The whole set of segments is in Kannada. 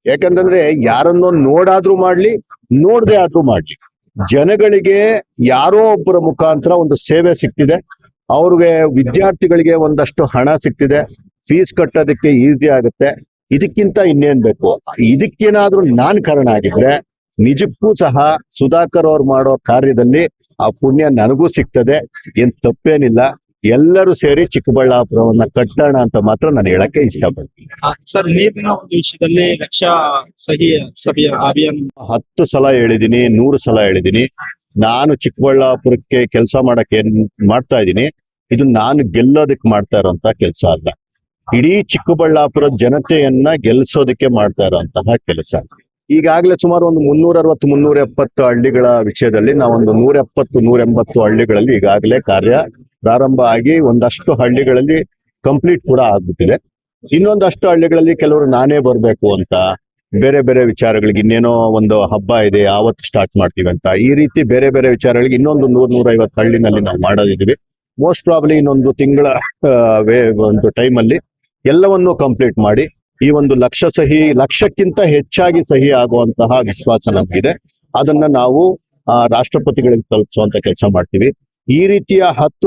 ಯಾಕಂತಂದ್ರೆ ಯಾರನ್ನೋ ನೋಡಾದ್ರೂ ಮಾಡ್ಲಿ, ನೋಡದೆ ಆದ್ರೂ ಮಾಡ್ಲಿ, ಜನಗಳಿಗೆ ಯಾರೋ ಒಬ್ಬರ ಮುಖಾಂತರ ಒಂದು ಸೇವೆ ಸಿಗ್ತಿದೆ. ಅವ್ರಿಗೆ ವಿದ್ಯಾರ್ಥಿಗಳಿಗೆ ಒಂದಷ್ಟು ಹಣ ಸಿಗ್ತಿದೆ, ಫೀಸ್ ಕಟ್ಟೋದಕ್ಕೆ ಈಸಿ ಆಗುತ್ತೆ. ಇದಕ್ಕಿಂತ ಇನ್ನೇನ್ ಬೇಕು? ಇದಕ್ಕೇನಾದ್ರೂ ನಾನ್ ಕಾರಣ ಆಗಿದ್ರೆ ನಿಜಕ್ಕೂ ಸಹ ಸುಧಾಕರ್ ಅವ್ರು ಮಾಡೋ ಕಾರ್ಯದಲ್ಲಿ ಆ ಪುಣ್ಯ ನನಗೂ ಸಿಗ್ತದೆ. ಏನ್ ತಪ್ಪೇನಿಲ್ಲ. ಎಲ್ಲರೂ ಸೇರಿ ಚಿಕ್ಕಬಳ್ಳಾಪುರವನ್ನ ಕಟ್ಟೋಣ ಅಂತ ಮಾತ್ರ ನಾನು ಹೇಳಕ್ಕೆ ಇಷ್ಟಪಡ್ತೀನಿ. ಸರ್, ನೀರಿನ ಒಂದು ವಿಷಯದಲ್ಲಿ ಲಕ್ಷ ಸಭೆಯ ಅಭಿಯಾನ 10 ಸಲ ಹೇಳಿದೀನಿ, 100 ಸಲ ಹೇಳಿದೀನಿ. ನಾನು ಚಿಕ್ಕಬಳ್ಳಾಪುರಕ್ಕೆ ಕೆಲಸ ಮಾಡಕ್ಕೆ ಏನ್ ಮಾಡ್ತಾ ಇದ್ದೀನಿ, ಇದು ನಾನು ಗೆಲ್ಲೋದಕ್ಕೆ ಮಾಡ್ತಾ ಇರೋಂತ ಕೆಲಸ ಅಲ್ಲ. ಇಡೀ ಚಿಕ್ಕಬಳ್ಳಾಪುರ ಜನತೆಯನ್ನ ಗೆಲ್ಸೋದಕ್ಕೆ ಮಾಡ್ತಾ ಇರೋಂತಹ ಕೆಲಸ. ಈಗಾಗಲೇ ಸುಮಾರು ಒಂದು 360-370 ಹಳ್ಳಿಗಳ ವಿಷಯದಲ್ಲಿ ನಾವೊಂದು 170-180 ಹಳ್ಳಿಗಳಲ್ಲಿ ಈಗಾಗಲೇ ಕಾರ್ಯ ಪ್ರಾರಂಭ ಆಗಿ ಒಂದಷ್ಟು ಹಳ್ಳಿಗಳಲ್ಲಿ ಕಂಪ್ಲೀಟ್ ಕೂಡ ಆಗ್ಬಿಟ್ಟಿದೆ. ಇನ್ನೊಂದಷ್ಟು ಹಳ್ಳಿಗಳಲ್ಲಿ ಕೆಲವರು ನಾನೇ ಬರ್ಬೇಕು ಅಂತ, ಬೇರೆ ಬೇರೆ ವಿಚಾರಗಳಿಗೆ ಇನ್ನೇನೋ ಒಂದು ಹಬ್ಬ ಇದೆ ಆವತ್ತು ಸ್ಟಾರ್ಟ್ ಮಾಡ್ತೀವಿ ಅಂತ, ಈ ರೀತಿ ಬೇರೆ ಬೇರೆ ವಿಚಾರಗಳಿಗೆ ಇನ್ನೊಂದು 100-150 ಹಳ್ಳಿನಲ್ಲಿ ನಾವು ಮಾಡೋದಿದ್ದೀವಿ. ಮೋಸ್ಟ್ ಪ್ರಾಬ್ಲಿ ಇನ್ನೊಂದು ತಿಂಗಳ ಒಂದು ಟೈಮಲ್ಲಿ ಎಲ್ಲವನ್ನೂ ಕಂಪ್ಲೀಟ್ ಮಾಡಿ ಈ ಒಂದು ಲಕ್ಷಕ್ಕಿಂತ ಹೆಚ್ಚಾಗಿ ಸಹಿ ಆಗುವಂತಹ ವಿಶ್ವಾಸ ನಮಗಿದೆ. ಅದನ್ನ ನಾವು ರಾಷ್ಟ್ರಪತಿಗಳಿಗೆ ತಲುಪಿಸುವಂತ ಕೆಲಸ ಮಾಡ್ತೀವಿ. ಈ ರೀತಿಯ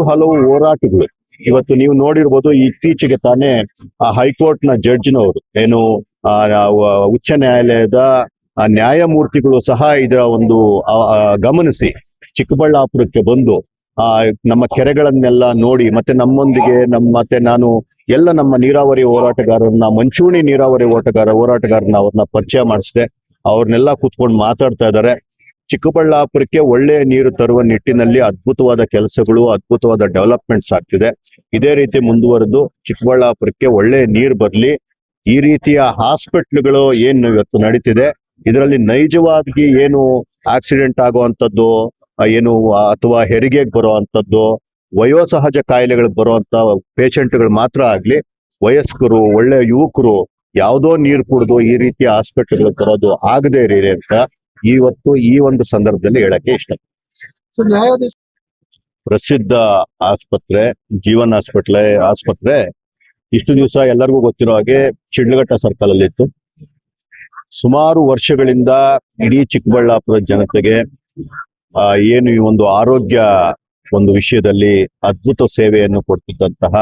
ಹಲವು ಹೋರಾಟಗಳು ಇವತ್ತು ನೀವು ನೋಡಿರ್ಬೋದು. ಇತ್ತೀಚೆಗೆ ತಾನೇ ಹೈಕೋರ್ಟ್ ನ ಜಡ್ಜ್ನವರು ಏನು ಉಚ್ಚ ನ್ಯಾಯಾಲಯದ ನ್ಯಾಯಮೂರ್ತಿಗಳು ಸಹ ಇದರ ಒಂದು ಗಮನಿಸಿ ಚಿಕ್ಕಬಳ್ಳಾಪುರಕ್ಕೆ ಬಂದು ನಮ್ಮ ಕೆರೆಗಳನ್ನೆಲ್ಲ ನೋಡಿ ಮತ್ತೆ ನಮ್ಮೊಂದಿಗೆ ಮತ್ತೆ ನಾನು ಎಲ್ಲ ನಮ್ಮ ನೀರಾವರಿ ಹೋರಾಟಗಾರರನ್ನ, ಮಂಚೂಣಿ ನೀರಾವರಿ ಹೋರಾಟಗಾರನ ಅವ್ರನ್ನ ಪರಿಚಯ ಮಾಡಿಸಿದೆ. ಅವ್ರನ್ನೆಲ್ಲ ಕೂತ್ಕೊಂಡು ಮಾತಾಡ್ತಾ ಇದ್ದಾರೆ. ಚಿಕ್ಕಬಳ್ಳಾಪುರಕ್ಕೆ ಒಳ್ಳೆಯ ನೀರು ತರುವ ನಿಟ್ಟಿನಲ್ಲಿ ಅದ್ಭುತವಾದ ಕೆಲಸಗಳು, ಅದ್ಭುತವಾದ ಡೆವಲಪ್ಮೆಂಟ್ಸ್ ಆಗ್ತಿದೆ. ಇದೇ ರೀತಿ ಮುಂದುವರೆದು ಚಿಕ್ಕಬಳ್ಳಾಪುರಕ್ಕೆ ಒಳ್ಳೆಯ ನೀರು ಬರ್ಲಿ. ಈ ರೀತಿಯ ಹಾಸ್ಪಿಟ್ಲ್ಗಳು ಏನು ಇವತ್ತು ನಡೀತಿದೆ, ಇದರಲ್ಲಿ ನೈಜವಾಗಿ ಏನು ಆಕ್ಸಿಡೆಂಟ್ ಆಗುವಂಥದ್ದು ಏನು ಅಥವಾ ಹೆರಿಗೆಗೆ ಬರುವಂತದ್ದು, ವಯೋಸಹಜ ಕಾಯಿಲೆಗಳು ಬರುವಂತ ಪೇಷಂಟ್ಗಳು ಮಾತ್ರ ಆಗ್ಲಿ, ವಯಸ್ಕರು, ಒಳ್ಳೆ ಯುವಕರು ಯಾವುದೋ ನೀರು ಕುಡಿದು ಈ ರೀತಿಯ ಹಾಸ್ಪಿಟಲ್ಗಳು ಬರೋದು ಆಗದೆ ಇರಿ ಅಂತ ಇವತ್ತು ಈ ಒಂದು ಸಂದರ್ಭದಲ್ಲಿ ಹೇಳಕ್ಕೆ ಇಷ್ಟ. ಪ್ರಸಿದ್ಧ ಆಸ್ಪತ್ರೆ ಜೀವನ್ ಆಸ್ಪತ್ರೆ ಇಷ್ಟು ದಿವಸ ಎಲ್ಲರಿಗೂ ಗೊತ್ತಿರೋ ಹಾಗೆ ಶಿಡ್ಲಘಟ್ಟ ಸರ್ಕಲ್ ಅಲ್ಲಿ ಇತ್ತು. ಸುಮಾರು ವರ್ಷಗಳಿಂದ ಇಡೀ ಚಿಕ್ಕಬಳ್ಳಾಪುರ ಜನತೆಗೆ ಏನು ಈ ಒಂದು ಆರೋಗ್ಯ ಒಂದು ವಿಷಯದಲ್ಲಿ ಅದ್ಭುತ ಸೇವೆಯನ್ನು ಕೊಡ್ತಿದ್ದಂತಹ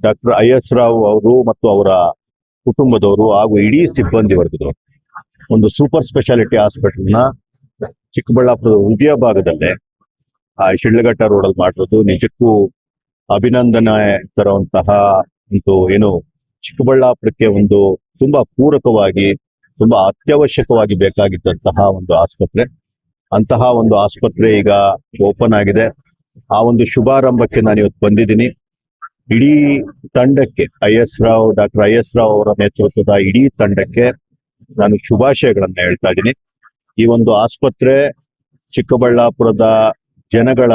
ಡಾಕ್ಟರ್ IS ರಾವ್ ಅವರು ಮತ್ತು ಅವರ ಕುಟುಂಬದವರು ಹಾಗೂ ಇಡೀ ಸಿಬ್ಬಂದಿ ವರ್ಗದವರು ಒಂದು ಸೂಪರ್ ಸ್ಪೆಷಾಲಿಟಿ ಹಾಸ್ಪಿಟಲ್ನ ಚಿಕ್ಕಬಳ್ಳಾಪುರದ ಹೃದಯ ಭಾಗದಲ್ಲೇ ಶಿಡ್ಲಘಟ್ಟ ರೋಡಲ್ಲಿ ಮಾಡಿರೋದು ನಿಜಕ್ಕೂ ಅಭಿನಂದನೆ ತರುವಂತಹ ಒಂದು ಏನು ಚಿಕ್ಕಬಳ್ಳಾಪುರಕ್ಕೆ ಒಂದು ತುಂಬಾ ಪೂರಕವಾಗಿ, ತುಂಬಾ ಅತ್ಯವಶ್ಯಕವಾಗಿ ಬೇಕಾಗಿದ್ದಂತಹ ಒಂದು ಆಸ್ಪತ್ರೆ. ಅಂತಹ ಒಂದು ಆಸ್ಪತ್ರೆ ಈಗ ಓಪನ್ ಆಗಿದೆ. ಆ ಒಂದು ಶುಭಾರಂಭಕ್ಕೆ ನಾನು ಇವತ್ತು ಬಂದಿದ್ದೀನಿ. ಇಡೀ ತಂಡಕ್ಕೆ ಡಾಕ್ಟರ್ IS ರಾವ್ ಅವರ ನೇತೃತ್ವದ ಇಡೀ ತಂಡಕ್ಕೆ ನಾನು ಶುಭಾಶಯಗಳನ್ನ ಹೇಳ್ತಾ ಇದ್ದೀನಿ. ಈ ಒಂದು ಆಸ್ಪತ್ರೆ ಚಿಕ್ಕಬಳ್ಳಾಪುರದ ಜನಗಳ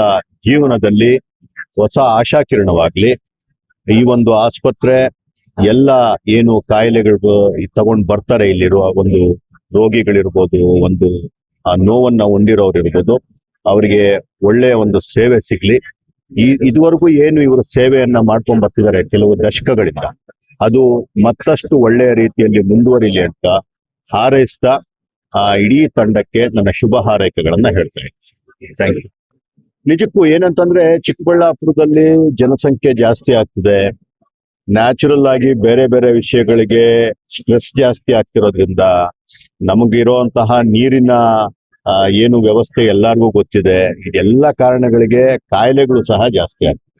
ಜೀವನದಲ್ಲಿ ಹೊಸ ಆಶಾಕಿರಣವಾಗ್ಲಿ. ಈ ಒಂದು ಆಸ್ಪತ್ರೆ ಎಲ್ಲ ಏನು ಕಾಯಿಲೆಗಳು ತಗೊಂಡು ಬರ್ತಾರೆ ಇಲ್ಲಿರುವ ಒಂದು ರೋಗಿಗಳಿರ್ಬೋದು, ಒಂದು ನೋವನ್ನ ಹೊಂದಿರೋರು ಇರ್ಬೋದು, ಅವರಿಗೆ ಒಳ್ಳೆಯ ಒಂದು ಸೇವೆ ಸಿಗ್ಲಿ. ಇದುವರೆಗೂ ಏನು ಇವರು ಸೇವೆಯನ್ನ ಮಾಡ್ಕೊಂಡ್ ಬರ್ತಿದ್ದಾರೆ ಕೆಲವು ದಶಕಗಳಿಂದ, ಅದು ಮತ್ತಷ್ಟು ಒಳ್ಳೆಯ ರೀತಿಯಲ್ಲಿ ಮುಂದುವರಿಲಿ ಅಂತ ಹಾರೈಸ್ತಾ ಇಡೀ ತಂಡಕ್ಕೆ ನನ್ನ ಶುಭ ಹಾರೈಕೆಗಳನ್ನ ಹೇಳ್ತಾ ಇದ್ದೀನಿ. Thank you. ನಿಜಕ್ಕೂ ಏನಂತಂದ್ರೆ ಚಿಕ್ಕಬಳ್ಳಾಪುರದಲ್ಲಿ ಜನಸಂಖ್ಯೆ ಜಾಸ್ತಿ ಆಗ್ತಿದೆ. ನ್ಯಾಚುರಲ್ ಆಗಿ ಬೇರೆ ಬೇರೆ ವಿಷಯಗಳಿಗೆ ಸ್ಟ್ರೆಸ್ ಜಾಸ್ತಿ ಆಗ್ತಿರೋದ್ರಿಂದ ನಮಗಿರುವಂತಹ ನೀರಿನ ಏನು ವ್ಯವಸ್ಥೆ ಎಲ್ಲರಿಗೂ ಗೊತ್ತಿದೆ. ಇದೆಲ್ಲ ಕಾರಣಗಳಿಗೆ ಕಾಯಿಲೆಗಳು ಸಹ ಜಾಸ್ತಿ ಆಗ್ತದೆ.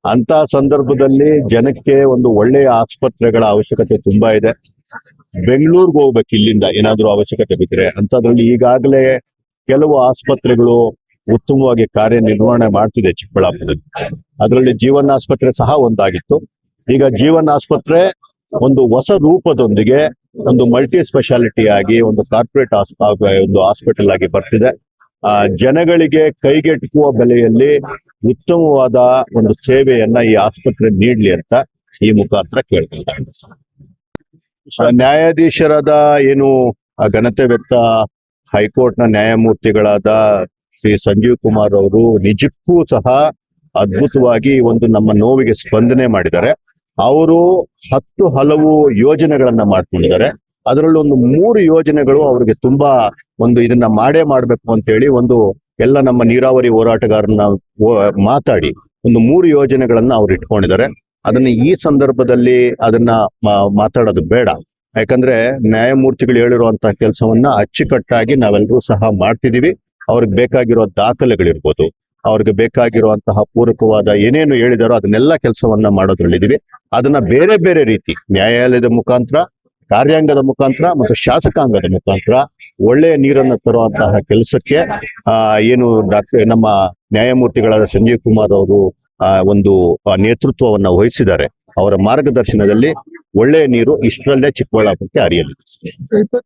ಅಂತ ಸಂದರ್ಭದಲ್ಲಿ ಜನಕ್ಕೆ ಒಂದು ಒಳ್ಳೆಯ ಆಸ್ಪತ್ರೆಗಳ ಅವಶ್ಯಕತೆ ತುಂಬಾ ಇದೆ. ಬೆಂಗಳೂರಿಗೆ ಹೋಗ್ಬೇಕು ಇಲ್ಲಿಂದ ಏನಾದ್ರೂ ಅವಶ್ಯಕತೆ ಬಿದ್ದರೆ. ಅಂತದ್ರಲ್ಲಿ ಈಗಾಗಲೇ ಕೆಲವು ಆಸ್ಪತ್ರೆಗಳು ಉತ್ತಮವಾಗಿ ಕಾರ್ಯನಿರ್ವಹಣೆ ಮಾಡ್ತಿದೆ ಚಿಕ್ಕಬಳ್ಳಾಪುರದಲ್ಲಿ. ಅದರಲ್ಲಿ ಜೀವನ್ ಆಸ್ಪತ್ರೆ ಸಹ ಒಂದಾಗಿತ್ತು. ಈಗ ಜೀವನ್ ಆಸ್ಪತ್ರೆ ಒಂದು ಹೊಸ ರೂಪದೊಂದಿಗೆ ಒಂದು ಮಲ್ಟಿ ಸ್ಪೆಷಾಲಿಟಿ ಆಗಿ ಒಂದು ಕಾರ್ಪೊರೇಟ್ ಒಂದು ಹಾಸ್ಪಿಟಲ್ ಆಗಿ ಬರ್ತಿದೆ. ಜನಗಳಿಗೆ ಕೈಗೆಟುಕುವ ಬೆಲೆಯಲ್ಲಿ ಉತ್ತಮವಾದ ಒಂದು ಸೇವೆಯನ್ನ ಈ ಆಸ್ಪತ್ರೆ ನೀಡ್ಲಿ ಅಂತ ಈ ಮುಖಾಂತರ ಕೇಳ್ಕೊಳ್ತಾರೆ. ನ್ಯಾಯಾಧೀಶರಾದ ಏನು ಘನತೆ ವ್ಯಕ್ತ ಹೈಕೋರ್ಟ್ ನ ನ್ಯಾಯಮೂರ್ತಿಗಳಾದ ಶ್ರೀ ಸಂಜೀವ್ ಕುಮಾರ್ ಅವರು ನಿಜಕ್ಕೂ ಸಹ ಅದ್ಭುತವಾಗಿ ಒಂದು ನಮ್ಮ ನೋವಿಗೆ ಸ್ಪಂದನೆ ಮಾಡಿದ್ದಾರೆ. ಅವರು ಹಲವು ಯೋಜನೆಗಳನ್ನ ಮಾಡ್ಕೊಂಡಿದ್ದಾರೆ. ಅದರಲ್ಲಿ ಒಂದು 3 ಯೋಜನೆಗಳು ಅವ್ರಿಗೆ ತುಂಬಾ ಒಂದು ಇದನ್ನ ಮಾಡಬೇಕು ಅಂತ ಹೇಳಿ ಒಂದು ಎಲ್ಲ ನಮ್ಮ ನೀರಾವರಿ ಹೋರಾಟಗಾರನ ಮಾತಾಡಿ ಒಂದು 3 ಯೋಜನೆಗಳನ್ನ ಅವ್ರು ಇಟ್ಕೊಂಡಿದ್ದಾರೆ. ಅದನ್ನ ಈ ಸಂದರ್ಭದಲ್ಲಿ ಅದನ್ನ ಮಾತಾಡೋದು ಬೇಡ. ಯಾಕಂದ್ರೆ ನ್ಯಾಯಮೂರ್ತಿಗಳು ಹೇಳಿರುವಂತಹ ಕೆಲಸವನ್ನ ಅಚ್ಚುಕಟ್ಟಾಗಿ ನಾವೆಲ್ಲರೂ ಸಹ ಮಾಡ್ತಿದೀವಿ. ಅವ್ರಿಗೆ ಬೇಕಾಗಿರೋ ದಾಖಲೆಗಳಿರ್ಬೋದು, ಅವ್ರಿಗೆ ಬೇಕಾಗಿರುವಂತಹ ಪೂರಕವಾದ ಏನೇನು ಹೇಳಿದಾರೋ ಅದನ್ನೆಲ್ಲ ಕೆಲಸವನ್ನ ಮಾಡೋದ್ರಲ್ಲಿದೀವಿ. ಅದನ್ನ ಬೇರೆ ಬೇರೆ ರೀತಿ ನ್ಯಾಯಾಲಯದ ಮುಖಾಂತರ, ಕಾರ್ಯಾಂಗದ ಮುಖಾಂತರ ಮತ್ತು ಶಾಸಕಾಂಗದ ಮುಖಾಂತರ ಒಳ್ಳೆಯ ನೀರನ್ನು ತರುವಂತಹ ಕೆಲಸಕ್ಕೆ ಏನು ನಮ್ಮ ನ್ಯಾಯಮೂರ್ತಿಗಳಾದ ಸಂಜೀವ್ ಕುಮಾರ್ ಅವರು ಒಂದು ನೇತೃತ್ವವನ್ನ ವಹಿಸಿದ್ದಾರೆ. ಅವರ ಮಾರ್ಗದರ್ಶನದಲ್ಲಿ ಒಳ್ಳೆಯ ನೀರು ಇಷ್ಟರಲ್ಲೇ ಚಿಕ್ಕಬಳ್ಳಾಪುರಕ್ಕೆ ಹರಿಯಲಿದೆ.